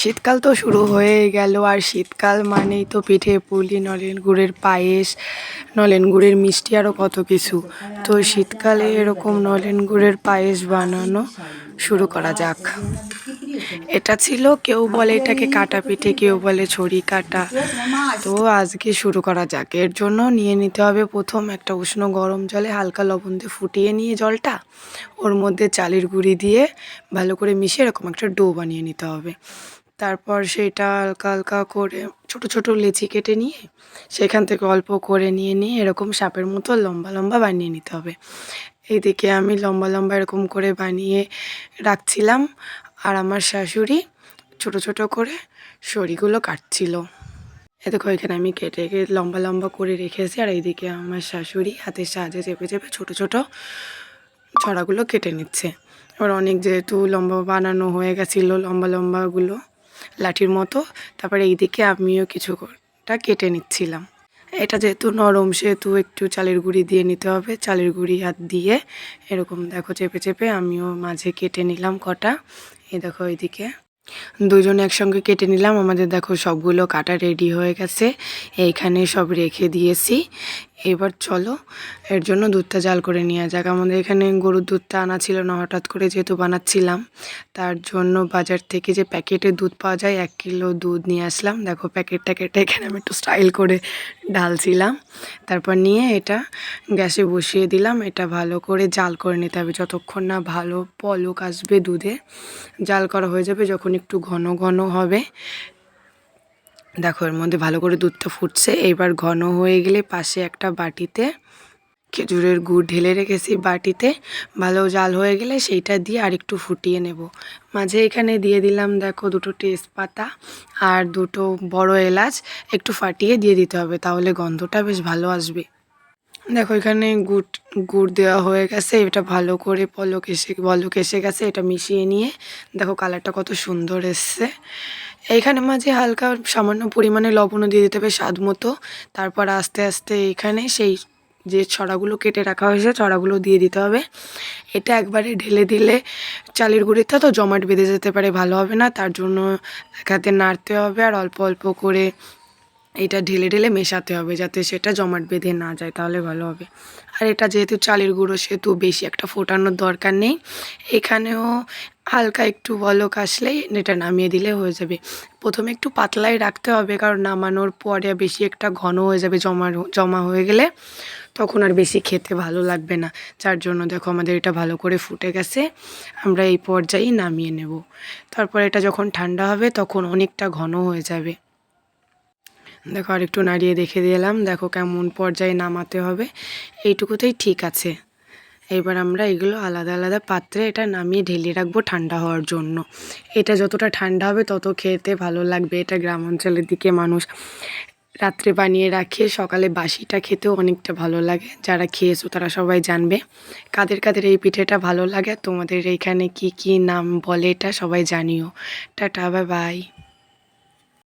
শীতকাল তো শুরু হয়ে গেল, আর শীতকাল মানেই তো পিঠে পুলি, নলেন গুড়ের পায়েস, নলেন গুড়ের মিষ্টি, আরও কত কিছু। তো শীতকালে এরকম নলেন গুড়ের পায়েস বানানো শুরু করা যাক। এটা ছিল, কেউ বলে এটাকে কাটা পিঠে, কেউ বলে ছড়ি কাটা। তো আজকে শুরু করা যাক। এর জন্য নিয়ে নিতে হবে প্রথম একটা উষ্ণ গরম জলে হালকা লবণ দিয়ে ফুটিয়ে নিয়ে জলটা, ওর মধ্যে চালের গুঁড়ি দিয়ে ভালো করে মিশিয়ে এরকম একটা ডো বানিয়ে নিতে হবে। তারপর সেটা হালকা হালকা করে ছোট ছোট লেচি কেটে নিয়ে সেখান থেকে অল্প করে নিয়ে নিয়ে এরকম সাপের মতো লম্বা লম্বা বানিয়ে নিতে হবে। এইদিকে আমি লম্বা লম্বা এরকম করে বানিয়ে রাখছিলাম, আর আমার শাশুড়ি ছোট ছোট করে সরিগুলো কাটছিল। এ দেখো, এখানে আমি কেটে লম্বা লম্বা করে রেখেছি, আর এইদিকে আমার শাশুড়ি হাতের সাহায্যে চেপে চেপে ছোট ছোট ছড়াগুলো কেটে নিচ্ছে। এবার অনেক যেহেতু লম্বা বানানো হয়ে গেছিলো লম্বা লম্বাগুলো লাঠির মতো, তারপরে এইদিকে আমিও কিছুটা কেটে নিচ্ছিলাম। এটা যেহেতু নরম সেহেতু একটু চালের গুঁড়ি দিয়ে নিতে হবে। চালের গুঁড়ি হাত দিয়ে এরকম দেখো চেপে চেপে আমিও মাঝে কেটে নিলাম কটা। এই দেখো এইদিকে দুজনে একসঙ্গে কেটে নিলাম। আমাদের দেখো সবগুলো কাটা রেডি হয়ে গেছে, এইখানে সব রেখে দিয়েছি। এবার চলো এর জন্য দুধটা জাল করে নেওয়া যাক। আমাদের এখানে গরুর দুধটা আনা ছিল না, হঠাৎ করে যেহেতু বানাচ্ছিলাম তার জন্য বাজার থেকে যে প্যাকেটের দুধ পাওয়া যায় 1 কিলো দুধ নিয়ে আসলাম। দেখো প্যাকেটটা কেটে এখানে আমি একটু স্টাইল করে ঢালছিলাম। তারপর নিয়ে এটা গ্যাসে বসিয়ে দিলাম। এটা ভালো করে জাল করে নিতে হবে যতক্ষণ না ভালো পলক আসবে দুধে। জাল করা হয়ে যাবে যখন একটু ঘন ঘন হবে, দেখো এর মধ্যে ভালো করে দুধটা ফুটছে। এবার ঘন হয়ে গেলে পাশে একটা বাটিতে খেজুরের গুড় ঢেলে রেখেছি বাটিতে, ভালো জাল হয়ে গেলে সেইটা দিয়ে আর একটু ফুটিয়ে নেব। মাঝে এখানে দিয়ে দিলাম দেখো 2টো তেজপাতা আর 2টো বড় এলাচ, একটু ফাটিয়ে দিয়ে দিতে হবে, তাহলে গন্ধটা বেশ ভালো আসবে। দেখো এখানে গুড় দেওয়া হয়ে গেছে, এটা ভালো করে বলক এসে গেছে। এটা মিশিয়ে নিয়ে দেখো কালারটা কত সুন্দর এসছে। এইখানে মাঝে হালকা সামান্য পরিমাণে লবণও দিয়ে দিতে হবে স্বাদ মতো। তারপর আস্তে আস্তে এখানে সেই যে ছড়াগুলো কেটে রাখা হয়েছে ছড়াগুলো দিয়ে দিতে হবে। এটা একবারে ঢেলে দিলে চালের গুঁড়িটা তো জমাট বেঁধে যেতে পারে, ভালো হবে না। তার জন্য এক হাতে নাড়তে হবে আর অল্প অল্প করে এটা ঢেলে ঢেলে মেশাতে হবে যাতে সেটা জমাট বেঁধে না যায়, তাহলে ভালো হবে। আর এটা যেহেতু চালের গুঁড়ো সেহেতু বেশি একটা ফোটানোর দরকার নেই। এখানেও হালকা একটু বলক আসলেই এটা নামিয়ে দিলে হয়ে যাবে। প্রথমে একটু পাতলাই রাখতে হবে, কারণ নামানোর পরে বেশি একটা ঘন হয়ে যাবে, জমা হয়ে গেলে তখন আর বেশি খেতে ভালো লাগবে না। যার জন্য দেখো আমাদের এটা ভালো করে ফুটে গেছে, আমরা এই পর্যায়েই নামিয়ে নেব। তারপর এটা যখন ঠান্ডা হবে তখন অনেকটা ঘন হয়ে যাবে। দেখো আর একটু নাড়িয়ে দেখে দিলাম, দেখো কেমন পর্যায়ে নামাতে হবে, এইটুকুতেই ঠিক আছে। এবার আমরা এগুলো আলাদা আলাদা পাত্রে এটা নামিয়ে ঢেলে রাখবো ঠান্ডা হওয়ার জন্য। এটা যতটা ঠান্ডা হবে তত খেতে ভালো লাগবে। এটা গ্রাম অঞ্চলের দিকে মানুষ রাত্রে বানিয়ে রাখে, সকালে বাসিটা খেতেও অনেকটা ভালো লাগে। যারা খেয়েছো তারা সবাই জানবে কাদের কাদের এই পিঠেটা ভালো লাগে। তোমাদের এইখানে কি কি নাম বলে এটা সবাই জানিও। Tata, bye bye.